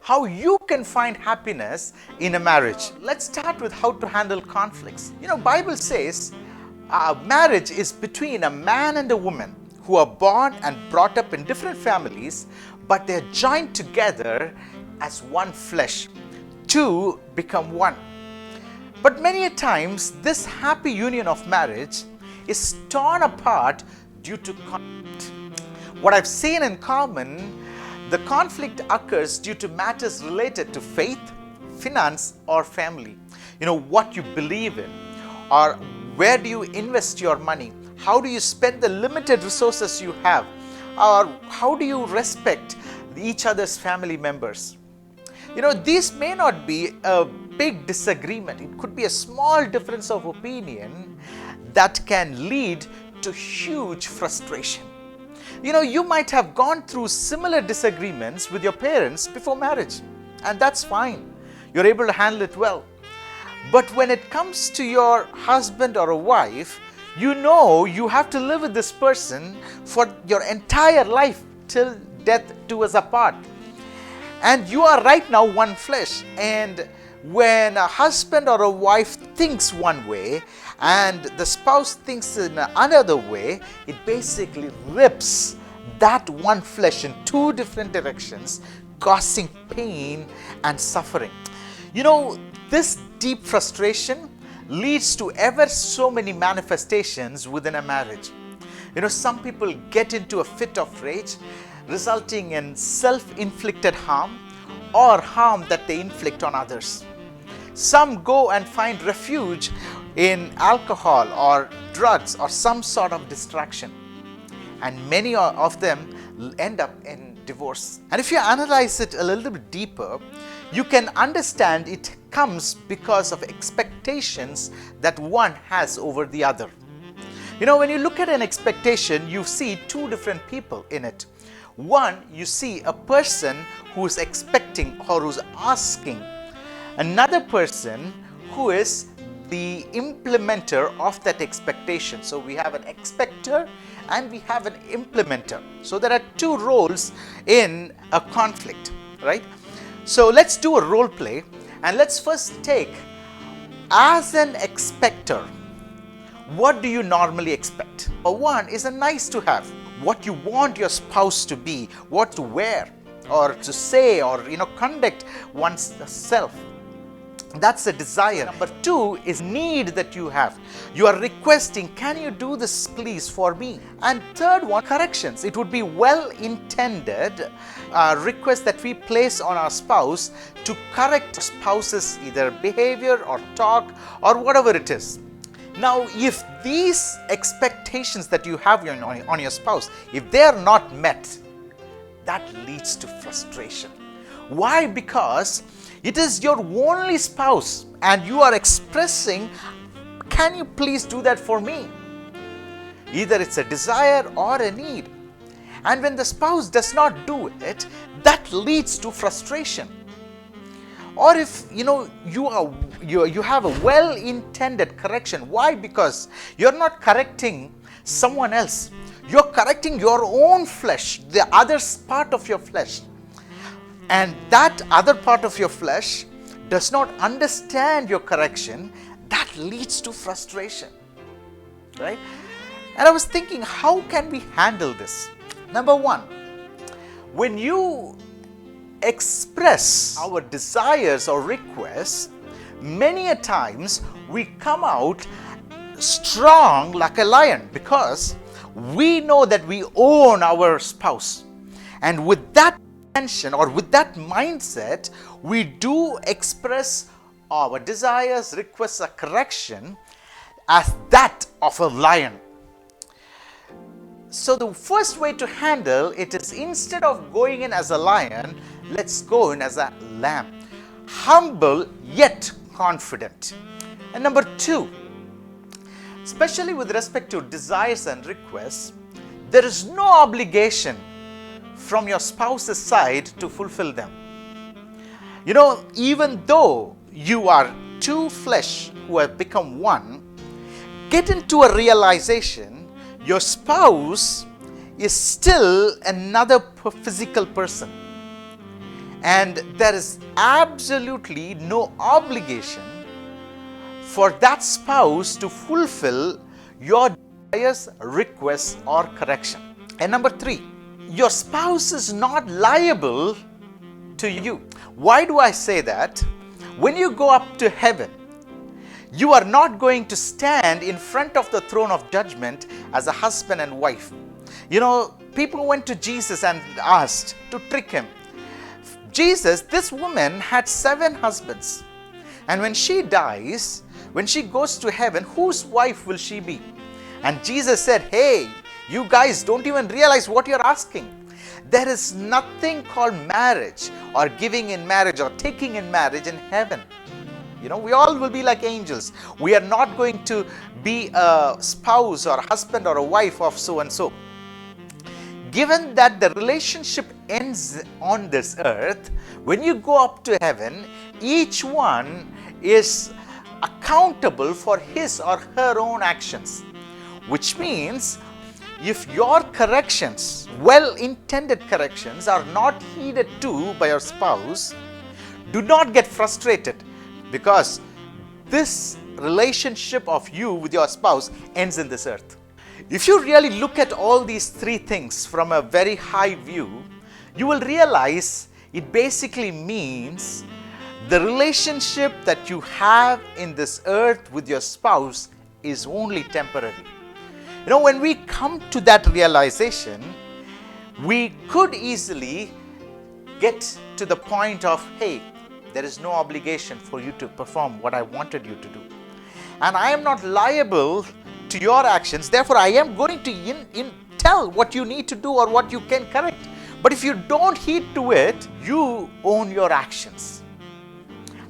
how you can find happiness in a marriage. Let's start with how to handle conflicts. Bible says marriage is between a man and a woman who are born and brought up in different families, but they're joined together as one flesh. Two become one. But many a times, this happy union of marriage is torn apart due to conflict. What I've seen in common, the conflict occurs due to matters related to faith, finance, or family. What you believe in, or where do you invest your money? How do you spend the limited resources you have? Or how do you respect each other's family members? These may not be a big disagreement. It could be a small difference of opinion that can lead to huge frustration. You might have gone through similar disagreements with your parents before marriage, and that's fine. You're able to handle it well. But when it comes to your husband or a wife, you have to live with this person for your entire life till death do us apart. And you are right now one flesh. And when a husband or a wife thinks one way and the spouse thinks in another way, it basically rips that one flesh in two different directions, causing pain and suffering. This deep frustration leads to ever so many manifestations within a marriage. Some people get into a fit of rage, resulting in self-inflicted harm or harm that they inflict on others. Some go and find refuge in alcohol or drugs or some sort of distraction. And many of them end up in divorce. And if you analyze it a little bit deeper, you can understand it comes because of expectations that one has over the other. When you look at an expectation, you see two different people in it. One, you see a person who is expecting or who's asking. Another person who is the implementer of that expectation. So we have an expector and we have an implementer. So there are two roles in a conflict, right? So let's do a role play, and let's first take, as an expector, what do you normally expect? One is a nice to have, what you want your spouse to be, what to wear or to say, or conduct oneself. That's a desire. Number two is need that you have. You are requesting, can you do this please for me? And third one, corrections. It would be well-intended request that we place on our spouse to correct spouse's either behavior or talk or whatever it is. Now, if these expectations that you have on your spouse, if they are not met, that leads to frustration. Why? Because it is your only spouse and you are expressing, can you please do that for me? Either it's a desire or a need. And when the spouse does not do it, that leads to frustration. Or if you have a well-intended correction. Why? Because you're not correcting someone else. You're correcting your own flesh, the other part of your flesh. And that other part of your flesh does not understand your correction. That leads to frustration, right? And I was thinking, how can we handle this? Number one, when you express our desires or requests, many a times we come out strong like a lion because we know that we own our spouse. And with that intention or with that mindset, we do express our desires, requests, or correction as that of a lion. So the first way to handle it is, instead of going in as a lion, let's go in as a lamb. Humble yet confident. And number two, especially with respect to desires and requests, there is no obligation from your spouse's side to fulfill them. Even though you are two flesh who have become one, get into a realization your spouse is still another physical person. And there is absolutely no obligation for that spouse to fulfill your desires, requests, or correction. And number 3, your spouse is not liable to you. Why do I say that? When you go up to heaven, you are not going to stand in front of the throne of judgment as a husband and wife. You know, people went to Jesus and asked to trick him. Jesus, this woman had 7 husbands. And when she dies, when she goes to heaven, whose wife will she be? And Jesus said, hey, you guys don't even realize what you're asking. There is nothing called marriage or giving in marriage or taking in marriage in heaven. You know, we all will be like angels. We are not going to be a spouse or a husband or a wife of so and so. Given that the relationship ends on this earth, when you go up to heaven, each one is accountable for his or her own actions. Which means, if your corrections, well-intended corrections, are not heeded to by your spouse, do not get frustrated, because this relationship of you with your spouse ends in this earth. If you really look at all these 3 things from a very high view, you will realize it basically means the relationship that you have in this earth with your spouse is only temporary. You know, when we come to that realization, we could easily get to the point of, hey, there is no obligation for you to perform what I wanted you to do. And I am not liable to your actions. Therefore, I am going to tell what you need to do or what you can correct. But if you don't heed to it, you own your actions.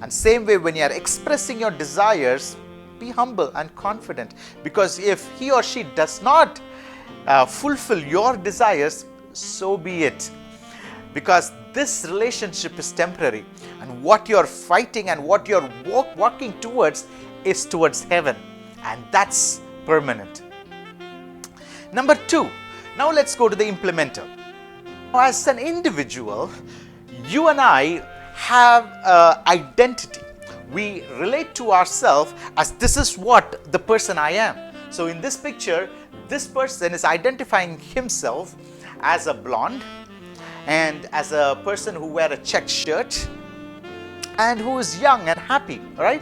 And same way, when you are expressing your desires, be humble and confident, because if he or she does not fulfill your desires, so be it. Because this relationship is temporary, and what you're fighting and what you're walking towards is towards heaven, and that's permanent. Number 2, now let's go to the implementer. As an individual, you and I have identity. We relate to ourselves as this is what the person I am. So in this picture, this person is identifying himself as a blonde and as a person who wears a checked shirt and who is young and happy, right?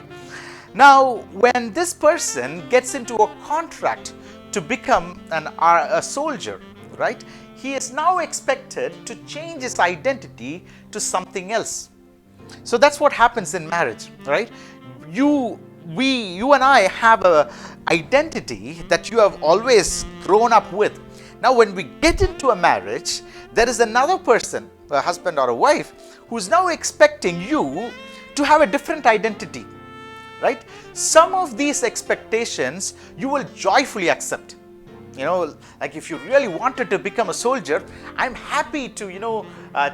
Now, when this person gets into a contract to become a soldier, right, he is now expected to change his identity to something else. So that's what happens in marriage, right? You and I have a identity that you have always grown up with. Now, when we get into a marriage, there is another person, a husband or a wife, who's now expecting you to have a different identity, right? Some of these expectations you will joyfully accept. You know, like if you really wanted to become a soldier, I'm happy to,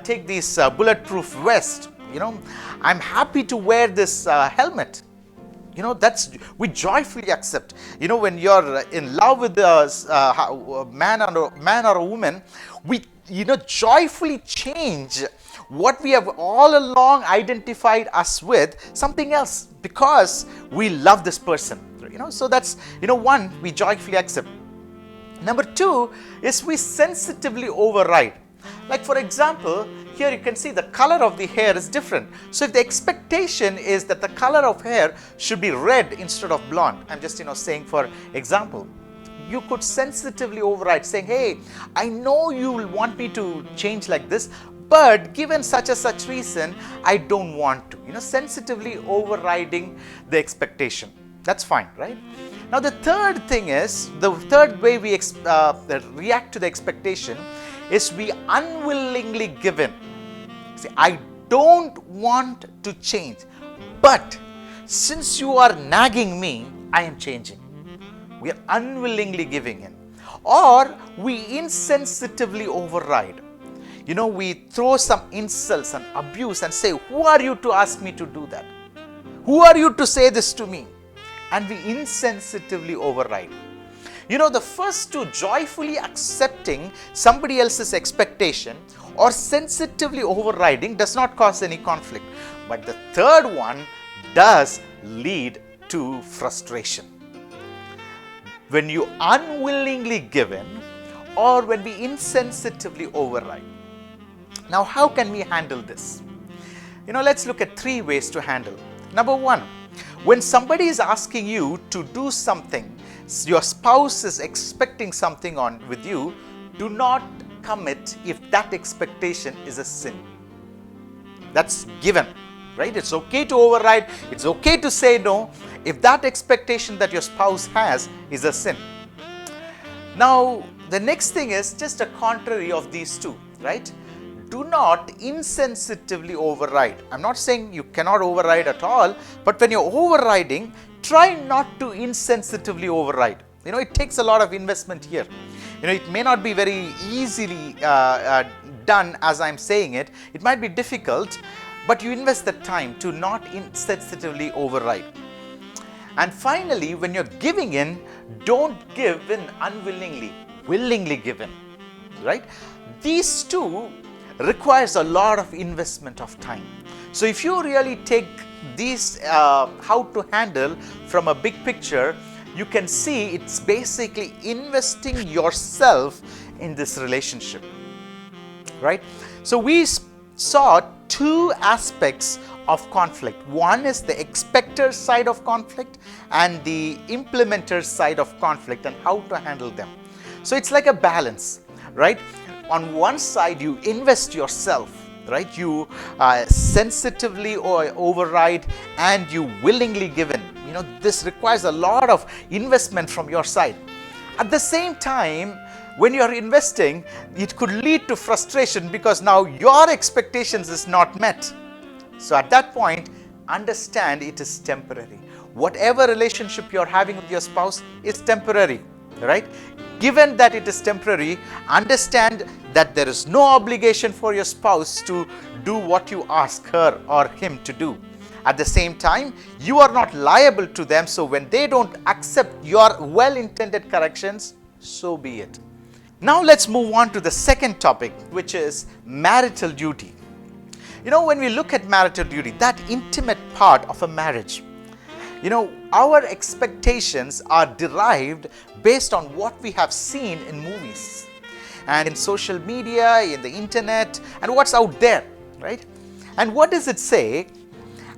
take this bulletproof vest. You know, I'm happy to wear this helmet. You know, we joyfully accept. You know, when you're in love with a man or a woman, we, joyfully change what we have all along identified us with something else because we love this person. So that's, one, we joyfully accept. Number 2 is we sensitively override. Like for example, here you can see the color of the hair is different. So if the expectation is that the color of hair should be red instead of blonde, I'm just saying for example, you could sensitively override saying, hey, I know you will want me to change like this, but given such and such reason, I don't want to. Sensitively overriding the expectation. That's fine, right? Now the third thing is, the third way we react to the expectation is we unwillingly give in. See, I don't want to change, but since you are nagging me, I am changing. We are unwillingly giving in. Or we insensitively override. We throw some insults and abuse and say, who are you to ask me to do that? Who are you to say this to me? And we insensitively override. The first two, joyfully accepting somebody else's expectation or sensitively overriding does not cause any conflict. But the third one does lead to frustration. When you unwillingly give in, or when we insensitively override. Now, how can we handle this? Let's look at 3 ways to handle. Number 1, when somebody is asking you to do something, your spouse is expecting something with you, do not commit if that expectation is a sin. That's given, right? It's okay to override, it's okay to say no if that expectation that your spouse has is a sin. Now, the next thing is just a contrary of these two, right? Do not insensitively override. I'm not saying you cannot override at all, but when you're overriding, try not to insensitively override. It takes a lot of investment here. It may not be very easily done as I'm saying it. It might be difficult, but you invest the time to not insensitively override. And finally, when you're giving in, don't give in unwillingly, willingly give in, right? These two requires a lot of investment of time. So if you really take these how to handle from a big picture, you can see it's basically investing yourself in this relationship, right? So we saw 2 aspects of conflict. One is the expector side of conflict and the implementer side of conflict and how to handle them. So it's like a balance, right? On one side, you invest yourself, right? You sensitively override and you willingly give in. This requires a lot of investment from your side. At the same time, when you are investing, it could lead to frustration because now your expectations is not met. So at that point, understand it is temporary. Whatever relationship you're having with your spouse is temporary, right? Given that it is temporary, understand that there is no obligation for your spouse to do what you ask her or him to do. At the same time, you are not liable to them, so when they don't accept your well-intended corrections, so be it. Now let's move on to the second topic, which is marital duty. When we look at marital duty, that intimate part of a marriage, our expectations are derived based on what we have seen in movies and in social media, in the internet, and what's out there, right? And what does it say?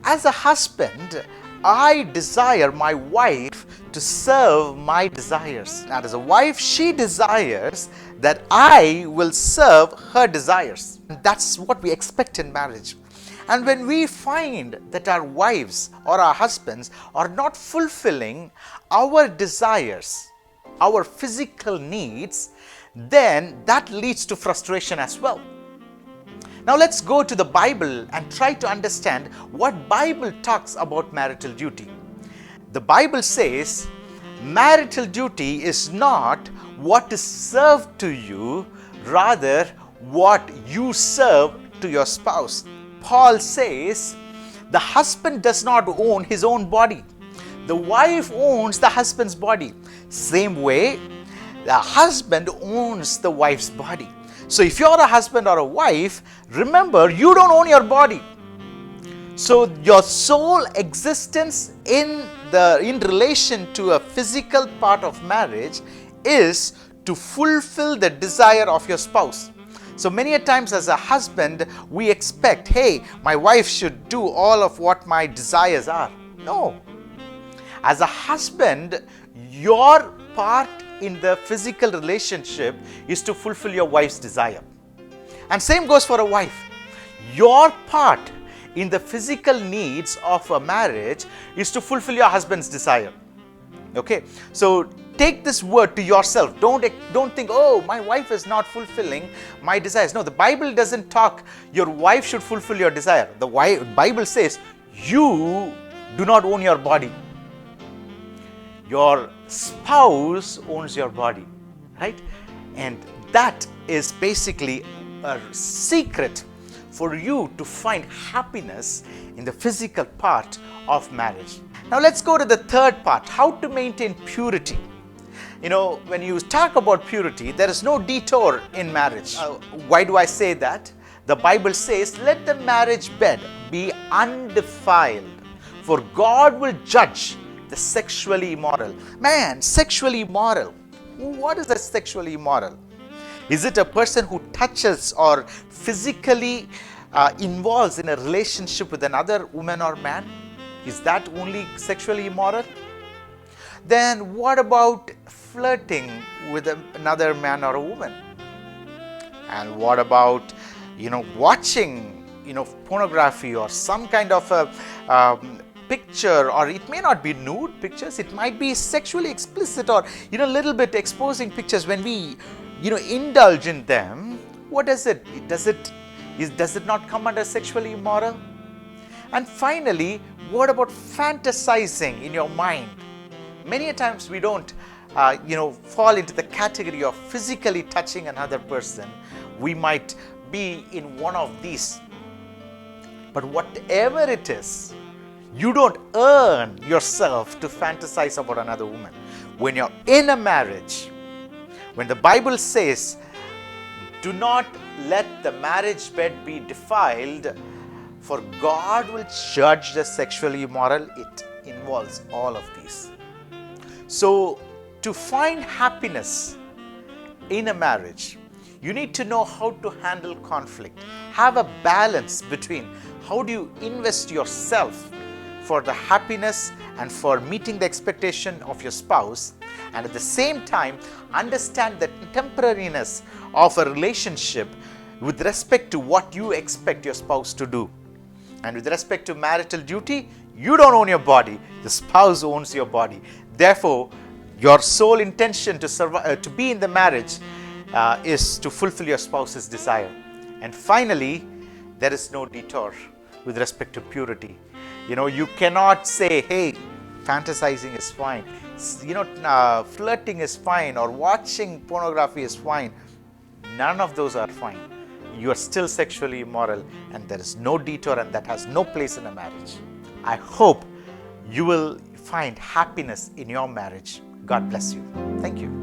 As a husband, I desire my wife to serve my desires. And as a wife, she desires that I will serve her desires. And that's what we expect in marriage. And when we find that our wives or our husbands are not fulfilling our desires, our physical needs, then that leads to frustration as well. Now let's go to the Bible and try to understand what Bible talks about marital duty. The Bible says marital duty is not what is served to you, rather what you serve to your spouse. Paul says the husband does not own his own body. The wife owns the husband's body. Same way, the husband owns the wife's body. So if you're a husband or a wife, remember, you don't own your body. So your sole existence in relation to a physical part of marriage is to fulfill the desire of your spouse. So many a times as a husband, we expect, hey, my wife should do all of what my desires are. No. As a husband, your part in the physical relationship is to fulfill your wife's desire. And same goes for a wife. Your part in the physical needs of a marriage is to fulfill your husband's desire. Okay, so take this word to yourself. Don't think, oh, my wife is not fulfilling my desires. No, the Bible doesn't talk your wife should fulfill your desire. The Bible says you do not own your body. Your spouse owns your body, right? And that is basically a secret for you to find happiness in the physical part of marriage. Now let's go to the third part, how to maintain purity. When you talk about purity, there is no detour in marriage. Why do I say that? The Bible says, let the marriage bed be undefiled, for God will judge the sexually immoral. Man, sexually immoral. What is a sexually immoral? Is it a person who touches or physically involves in a relationship with another woman or man? Is that only sexually immoral? Then what about flirting with another man or a woman? And what about, watching, pornography or some kind of a picture, or it may not be nude pictures, it might be sexually explicit or, little bit exposing pictures. When we, indulge in them, what does it? Does it not come under sexually immoral? And finally, what about fantasizing in your mind? Many a times we don't, fall into the category of physically touching another person. We might be in one of these. But whatever it is, you don't earn yourself to fantasize about another woman. When you're in a marriage, when the Bible says, do not let the marriage bed be defiled, for God will judge the sexually immoral, it involves all of these. So, to find happiness in a marriage, you need to know how to handle conflict. Have a balance between how do you invest yourself for the happiness and for meeting the expectation of your spouse, and at the same time understand the temporariness of a relationship with respect to what you expect your spouse to do. And with respect to marital duty, you don't own your body, the spouse owns your body. Therefore, your sole intention to survive, to be in the marriage is to fulfill your spouse's desire. And finally, there is no detour with respect to purity. You cannot say, hey, fantasizing is fine, flirting is fine, or watching pornography is fine. None of those are fine. You are still sexually immoral, and there is no detour, and that has no place in a marriage. I hope you will find happiness in your marriage. God bless you. Thank you.